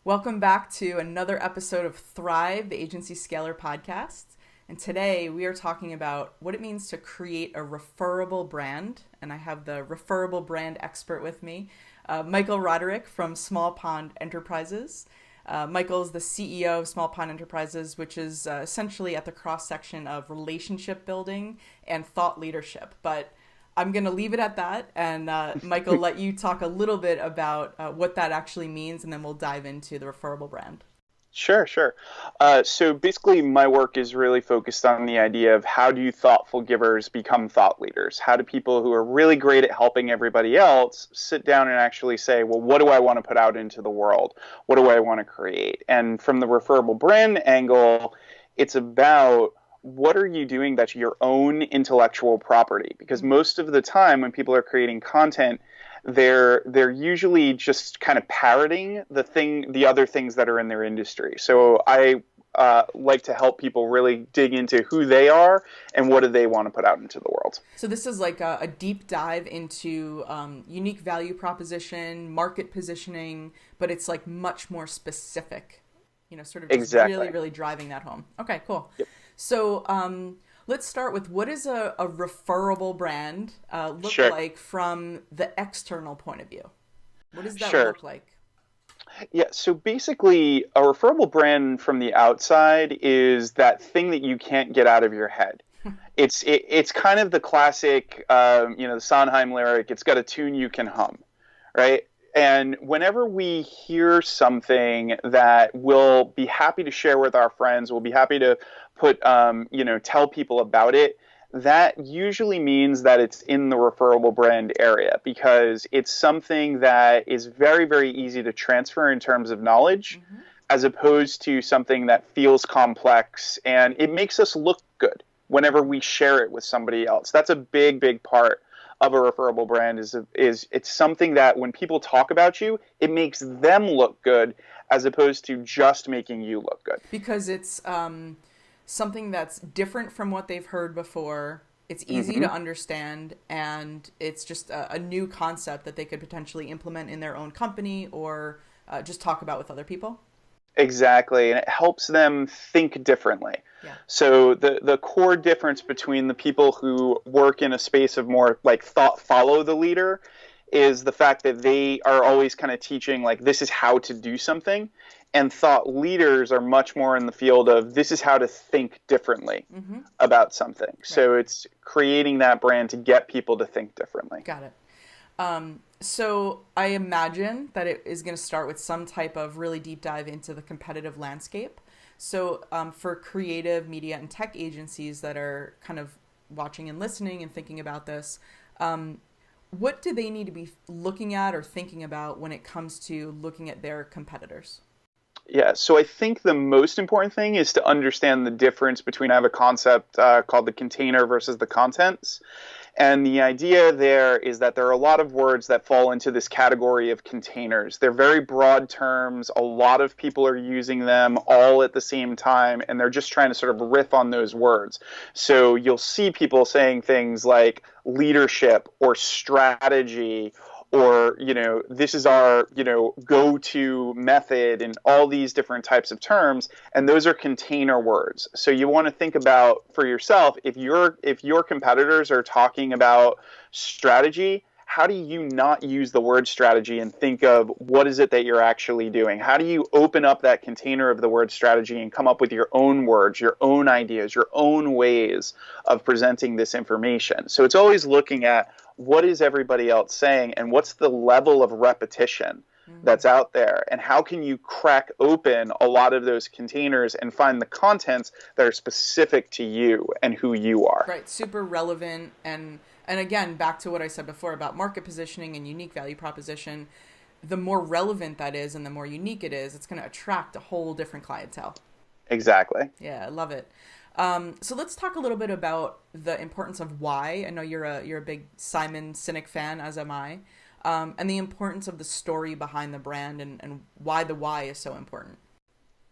Welcome back to another episode of Thrive, the Agency Scaler podcast. And today we are talking about what it means to create a referable brand. And I have the referable brand expert with me, Michael Roderick from Small Pond Enterprises. Michael is the CEO of Small Pond Enterprises, which is essentially at the cross-section of relationship building and thought leadership. But I'm going to leave it at that. And Michael, let you talk a little bit about what that actually means, and then we'll dive into the referable brand. Sure. So basically, my work is really focused on the idea of how do thoughtful givers become thought leaders? How do people who are really great at helping everybody else sit down and actually say, well, what do I want to put out into the world? What do I want to create? And from the referable brand angle, it's about what are you doing that's your own intellectual property? Because most of the time when people are creating content, they're usually just kind of parroting the other things that are in their industry. So I like to help people really dig into who they are and what do they want to put out into the world. So this is like a deep dive into unique value proposition, market positioning, but it's like much more specific, sort of just Exactly. really driving that home. Okay, cool. Yep. So let's start with what does a referable brand look Sure. like from the external point of view? What does that Sure. look like? Yeah, so basically, a referable brand from the outside is that thing that you can't get out of your head. It's kind of the classic, the Sondheim lyric, it's got a tune you can hum, right? And whenever we hear something that we'll be happy to share with our friends, we'll be happy to tell people about it, that usually means that it's in the referable brand area because it's something that is very, very easy to transfer in terms of knowledge, as opposed to something that feels complex, and it makes us look good whenever we share it with somebody else. That's a big part of a referable brand is it's something that when people talk about you, it makes them look good as opposed to just making you look good. Because it's something that's different from what they've heard before. It's easy to understand, and it's just a new concept that they could potentially implement in their own company or just talk about with other people. Exactly, and it helps them think differently. Yeah. So the core difference between the people who work in a space of more like thought follow the leader is the fact that they are always kind of teaching like this is how to do something, and thought leaders are much more in the field of this is how to think differently about something. Right. So it's creating that brand to get people to think differently. Got it. So I imagine that it is going to start with some type of really deep dive into the competitive landscape. So for creative media and tech agencies that are kind of watching and listening and thinking about this, what do they need to be looking at or thinking about when it comes to looking at their competitors? Yeah, so I think the most important thing is to understand the difference between, I have a concept called the container versus the contents. And the idea there is that there are a lot of words that fall into this category of containers. They're very broad terms. A lot of people are using them all at the same time, and they're just trying to sort of riff on those words. So you'll see people saying things like leadership or strategy or, this is our, go-to method and all these different types of terms. And those are container words. So you want to think about for yourself, if your competitors are talking about strategy, how do you not use the word strategy and think of what is it that you're actually doing? How do you open up that container of the word strategy and come up with your own words, your own ideas, your own ways of presenting this information? So it's always looking at what is everybody else saying and what's the level of repetition that's out there, and how can you crack open a lot of those containers and find the contents that are specific to you and who you are. Right, super relevant, and again, back to what I said before about market positioning and unique value proposition, the more relevant that is and the more unique it is, it's going to attract a whole different clientele. Exactly. Yeah, I love it. So let's talk a little bit about the importance of why. I know you're a big Simon Sinek fan, as am I, and the importance of the story behind the brand and why the why is so important.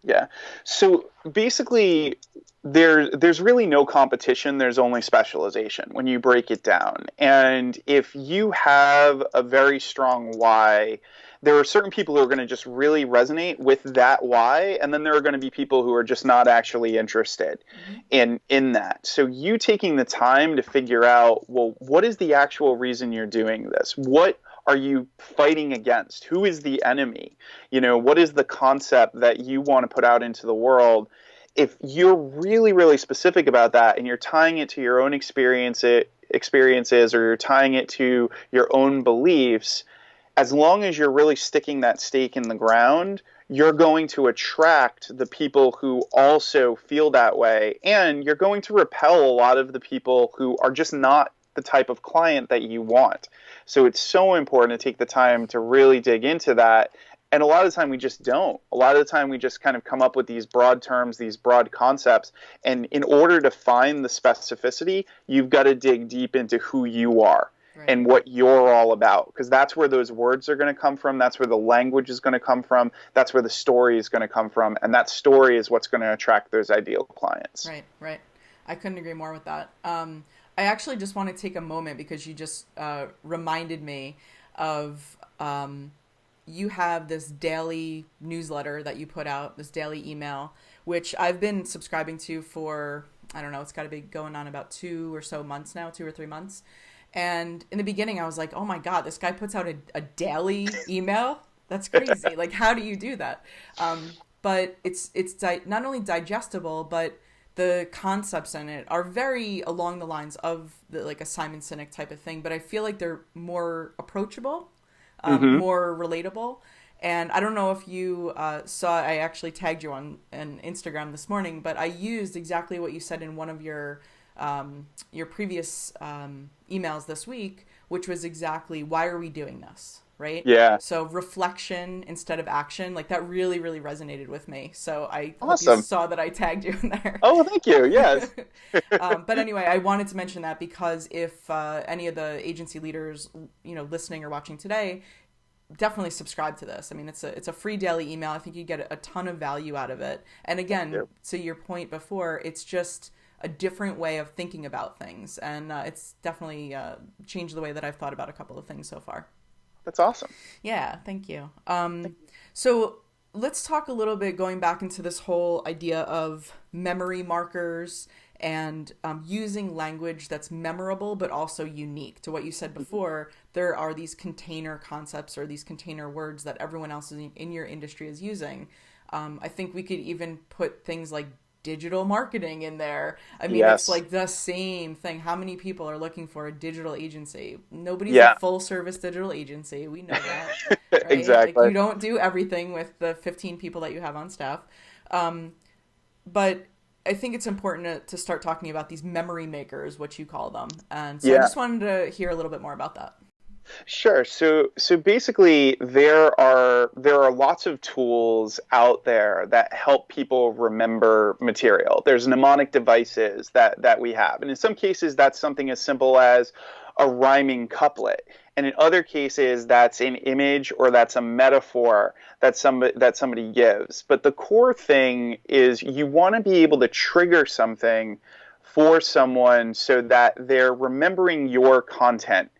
Yeah. So basically, there's really no competition. There's only specialization when you break it down. And if you have a very strong why, there are certain people who are going to just really resonate with that why, and then there are going to be people who are just not actually interested in that. So you taking the time to figure out, well, what is the actual reason you're doing this? What are you fighting against? Who is the enemy? What is the concept that you want to put out into the world? If you're really, really specific about that and you're tying it to your own experiences, or you're tying it to your own beliefs, as long as you're really sticking that stake in the ground, you're going to attract the people who also feel that way. And you're going to repel a lot of the people who are just not the type of client that you want. So it's so important to take the time to really dig into that. And a lot of the time we just don't. A lot of the time we just kind of come up with these broad terms, these broad concepts. And in order to find the specificity, you've got to dig deep into who you are. Right. And what you're all about, because that's where those words are going to come from. That's where the language is going to come from. That's where the story is going to come from. And that story is what's going to attract those ideal clients. Right. I couldn't agree more with that. I actually just want to take a moment because you just reminded me of you have this daily newsletter that you put out, this daily email, which I've been subscribing to for, I don't know, it's got to be going on about 2 or 3 months. And in the beginning, I was like, oh my God, this guy puts out a daily email? That's crazy. Like, how do you do that? But it's not only digestible, but the concepts in it are very along the lines of like a Simon Sinek type of thing. But I feel like they're more approachable, more relatable. And I don't know if you saw, I actually tagged you on Instagram this morning, but I used exactly what you said in one of your previous emails this week, which was exactly, why are we doing this? Right? Yeah. So reflection instead of action, like that really, really resonated with me. So I hope you saw that I tagged you in there. Oh, thank you. Yes. But anyway, I wanted to mention that because if any of the agency leaders, listening or watching today, definitely subscribe to this. I mean, it's a free daily email. I think you get a ton of value out of it. And again, to your point before, it's just a different way of thinking about things. And it's definitely changed the way that I've thought about a couple of things so far. That's awesome. Yeah, thank you. So let's talk a little bit going back into this whole idea of memory markers and using language that's memorable but also unique. To what you said before, there are these container concepts or these container words that everyone else in your industry is using. I think we could even put things like digital marketing in there. I mean, It's like the same thing. How many people are looking for a digital agency? Nobody's a full service digital agency. We know that. Right? Exactly. Like, you don't do everything with the 15 people that you have on staff. But I think it's important to start talking about these memory makers, what you call them. And so I just wanted to hear a little bit more about that. Sure. So basically, there are lots of tools out there that help people remember material. There's mnemonic devices that we have, and in some cases, that's something as simple as a rhyming couplet, and in other cases, that's an image or that's a metaphor that somebody gives. But the core thing is you want to be able to trigger something for someone so that they're remembering your content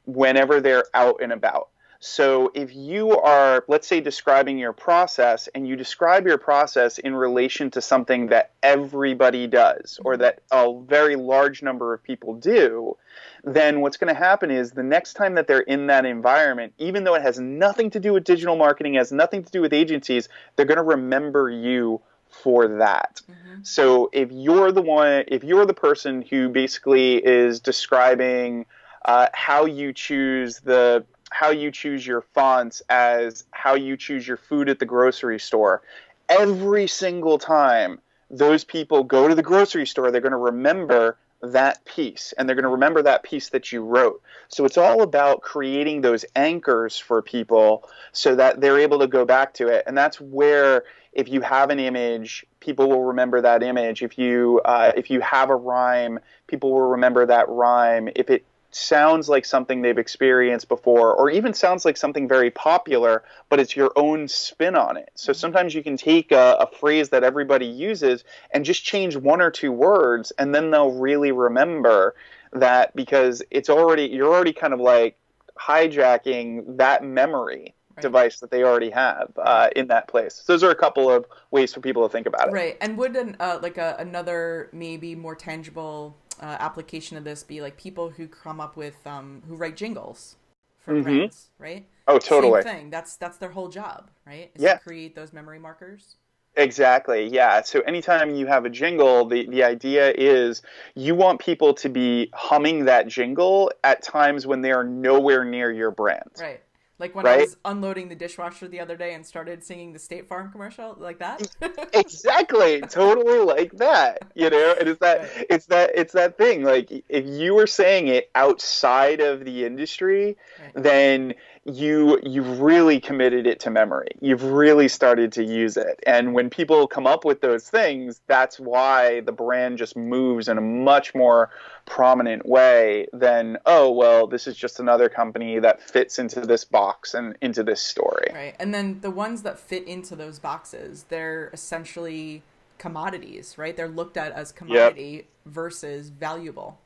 whenever they're out and about. So if you are, let's say, describing your process, and you describe your process in relation to something that everybody does or that a very large number of people do, then what's going to happen is the next time that they're in that environment, even though it has nothing to do with digital marketing, has nothing to do with agencies, they're going to remember you for that. So if you're the person who basically is describing how you choose your fonts as how you choose your food at the grocery store, every single time those people go to the grocery store, they're going to remember that piece, and they're going to remember that piece that you wrote. So it's all about creating those anchors for people so that they're able to go back to it. And that's where, if you have an image, people will remember that image. If you have a rhyme, people will remember that rhyme. If it sounds like something they've experienced before, or even sounds like something very popular, but it's your own spin on it. So sometimes you can take a phrase that everybody uses and just change 1 or 2 words, and then they'll really remember that, because you're already kind of like hijacking that memory Right. device that they already have in that place. So those are a couple of ways for people to think about it. Right. And would another maybe more tangible application of this be like people who come up with who write jingles for Mm-hmm. brands, right? Oh, Same totally. thing. That's their whole job, right? Is to Yeah. create those memory markers. Exactly. Yeah. So anytime you have a jingle, the idea is you want people to be humming that jingle at times when they are nowhere near your brand, Right. Like when I right? was unloading the dishwasher the other day and started singing the State Farm commercial, like that. Exactly, totally like that. And Right. it's that thing. Like if you were saying it outside of the industry, Right. then you've really committed it to memory. You've really started to use it. And when people come up with those things, that's why the brand just moves in a much more prominent way than, oh, well, this is just another company that fits into this box and into this story. Right. And then the ones that fit into those boxes, they're essentially commodities, right? They're looked at as Yep, commodity versus valuable,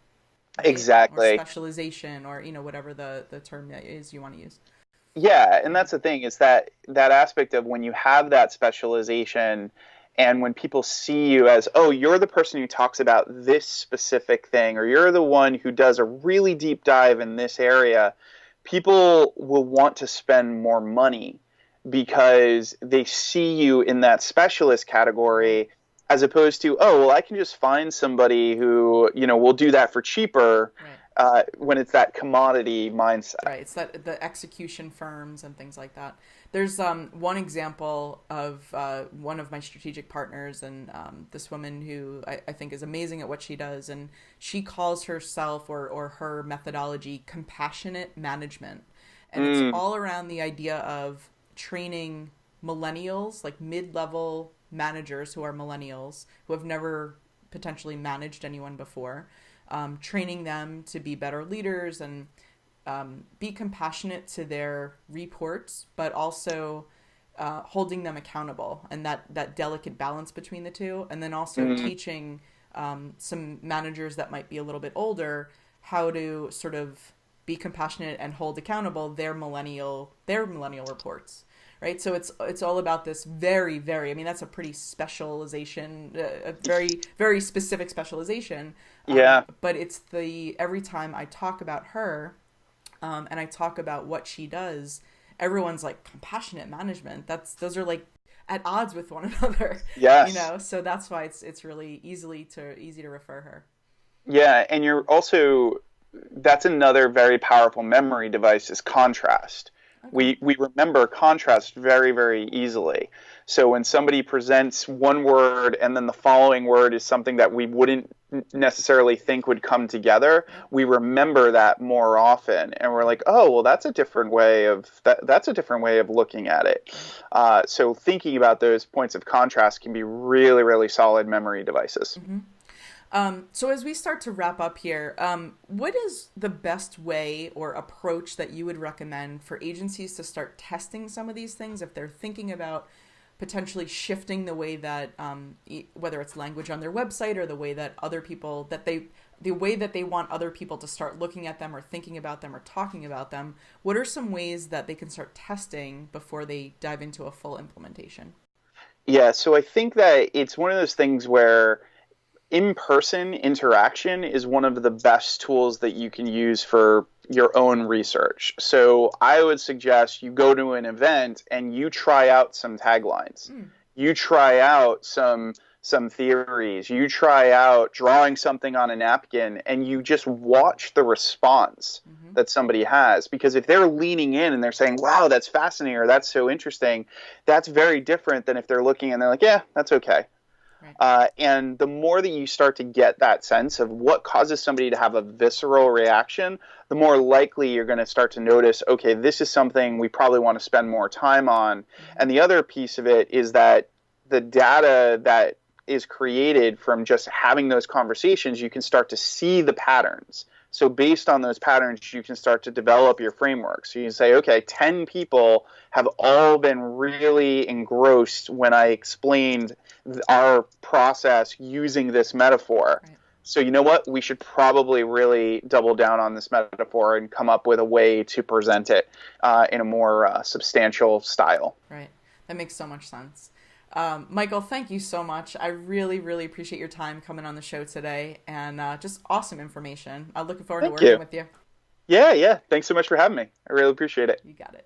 right? Or exactly. specialization or, whatever the term that is you want to use. Yeah, and Yeah. that's the thing is that aspect of when you have that specialization and when people see you as, oh, you're the person who talks about this specific thing, or you're the one who does a really deep dive in this area, people will want to spend more money because they see you in that specialist Right. category as opposed to, oh, well, I can just find somebody who, will do that for cheaper Right. when it's that commodity mindset. Right. It's that the execution firms and things like that. There's one example of one of my strategic partners and this woman who I think is amazing at what she does, and she calls herself or her methodology compassionate management, and it's Mm, all around the idea of training millennials, like mid-level managers who are millennials who have never potentially managed anyone before, training them to be better leaders and be compassionate to their reports, but also holding them accountable, and that delicate balance between the two, and then also mm, teaching some managers that might be a little bit older how to sort of be compassionate and hold accountable their millennial reports, right? So it's all about this very, I mean, that's a pretty specialization, a very very specific specialization, yeah. but it's the every time I talk about her, and I talk about what she does, everyone's like compassionate management. Those are like at odds with one another, Yes. So that's why it's really easy to refer her. Yeah, and you're also that's another very powerful memory device is contrast. Okay. We remember contrast very, very easily. So when somebody presents one word and then the following word is something that we wouldn't necessarily think would come together, Yep. we remember that more often, and we're like, oh, well, that's a different way of that's a different way of looking at it. Right. So thinking about those points of contrast can be really, really solid memory devices. Mm-hmm. So as we start to wrap up here, what is the best way or approach that you would recommend for agencies to start testing some of these things if they're thinking about potentially shifting the way that whether it's language on their website or the way that other people the way that they want other people to start looking at them or thinking about them or talking about them? What are some ways that they can start testing before they dive into a full implementation? Yeah, so I think that it's one of those things where in-person interaction is one of the best tools that you can use for your own research. So I would suggest you go to an event and you try out some taglines. Mm. You try out some theories. You try out drawing something on a napkin and you just watch the response Mm-hmm. that somebody has. Because if they're leaning in and they're saying, wow, that's fascinating or that's so interesting, that's very different than if they're looking and they're like, yeah, that's okay. Right. And the more that you start to get that sense of what causes somebody to have a visceral reaction, the more likely you're going to start to notice, okay, this is something we probably want to spend more time on. Mm-hmm. And the other piece of it is that the data that is created from just having those conversations, you can start to see the patterns. So based on those patterns, you can start to develop your framework. So you can say, okay, 10 people have all been really engrossed when I explained our process using this metaphor. Right. So you know what? We should probably really double down on this metaphor and come up with a way to present it in a more substantial style. Right. That makes so much sense. Michael, thank you so much. I really, really appreciate your time coming on the show today, and just awesome information. I'm looking forward to working with you. Yeah. Thanks so much for having me. I really appreciate it. You got it.